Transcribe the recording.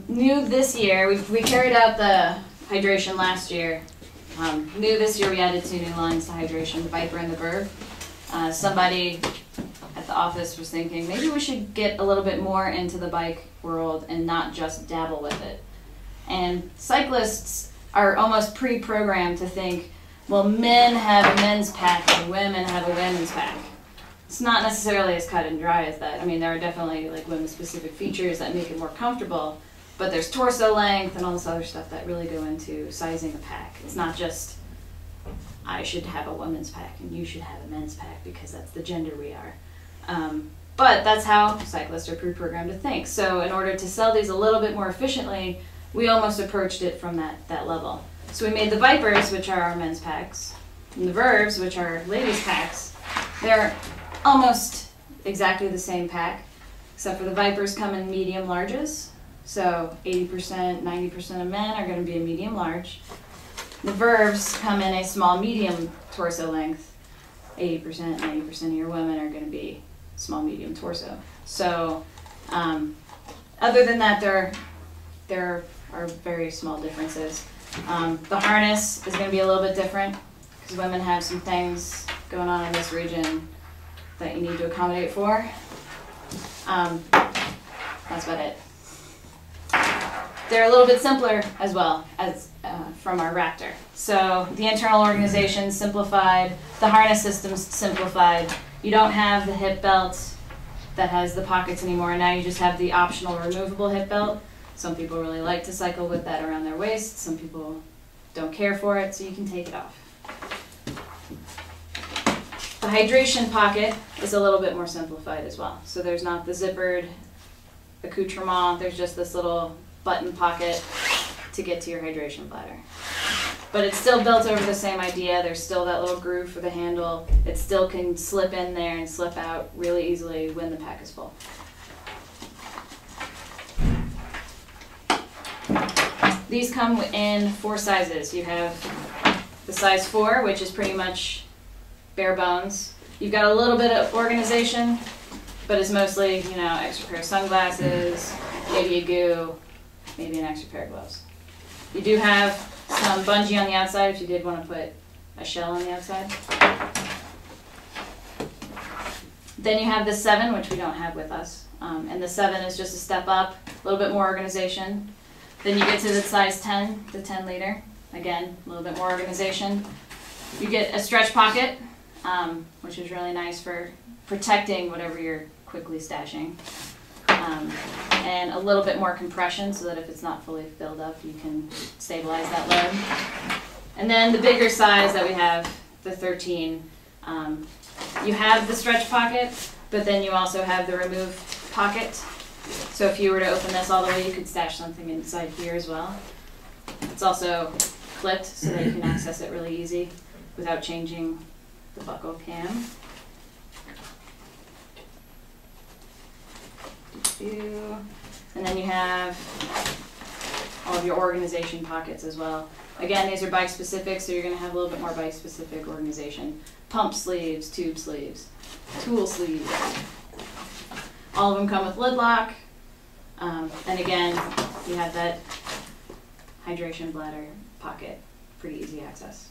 New this year, we carried out the hydration last year. New this year, we added 2 new lines to hydration, the Viper and the Verve. Somebody at the office was thinking maybe we should get a little bit more into the bike world and not just dabble with it. And cyclists are almost pre-programmed to think, well, men have a men's pack and women have a women's pack. It's not necessarily as cut and dry as that. I mean, there are definitely like women-specific features that make it more comfortable, but there's torso length and all this other stuff that really go into sizing a pack. It's not just, I should have a women's pack and you should have a men's pack because that's the gender we are. But that's how cyclists are pre-programmed to think. So in order to sell these a little bit more efficiently, we almost approached it from that level. So we made the Vipers, which are our men's packs, and the Verves, which are ladies' packs. They're almost exactly the same pack, except for the Vipers come in medium larges. So 80%, 90% of men are going to be a medium large. The Verves come in a small medium torso length. 80%, 90% of your women are going to be small medium torso. So other than that, there are very small differences. The harness is going to be a little bit different because women have some things going on in this region that you need to accommodate for. That's about it. They're a little bit simpler as well as from our Raptor. So the internal organization simplified, the harness system's simplified. You don't have the hip belt that has the pockets anymore. Now you just have the optional removable hip belt. Some people really like to cycle with that around their waist. Some people don't care for it, so you can take it off. The hydration pocket is a little bit more simplified as well. So there's not the zippered accoutrement. There's just this little button pocket to get to your hydration bladder. But it's still built over the same idea. There's still that little groove for the handle. It still can slip in there and slip out really easily when the pack is full. These come in 4 sizes. You have the size 4, which is pretty much bare bones. You've got a little bit of organization, but it's mostly, you know, extra pair of sunglasses, maybe a goo, maybe an extra pair of gloves. You do have some bungee on the outside if you did want to put a shell on the outside. Then you have the 7, which we don't have with us. And the 7 is just a step up, a little bit more organization. Then you get to the size 10, the 10 liter. Again, a little bit more organization. You get a stretch pocket, which is really nice for protecting whatever you're quickly stashing. And a little bit more compression so that if it's not fully filled up, you can stabilize that load. And then the bigger size that we have, the 13, you have the stretch pocket, but then you also have the remove pocket. So if you were to open this all the way, you could stash something inside here as well. It's also clipped so that you can access it really easy without changing the buckle cam. And then you have all of your organization pockets as well. Again, these are bike specific, so you're going to have a little bit more bike specific organization. Pump sleeves, tube sleeves, tool sleeves. All of them come with lid lock. And again, you have that hydration bladder pocket, pretty easy access.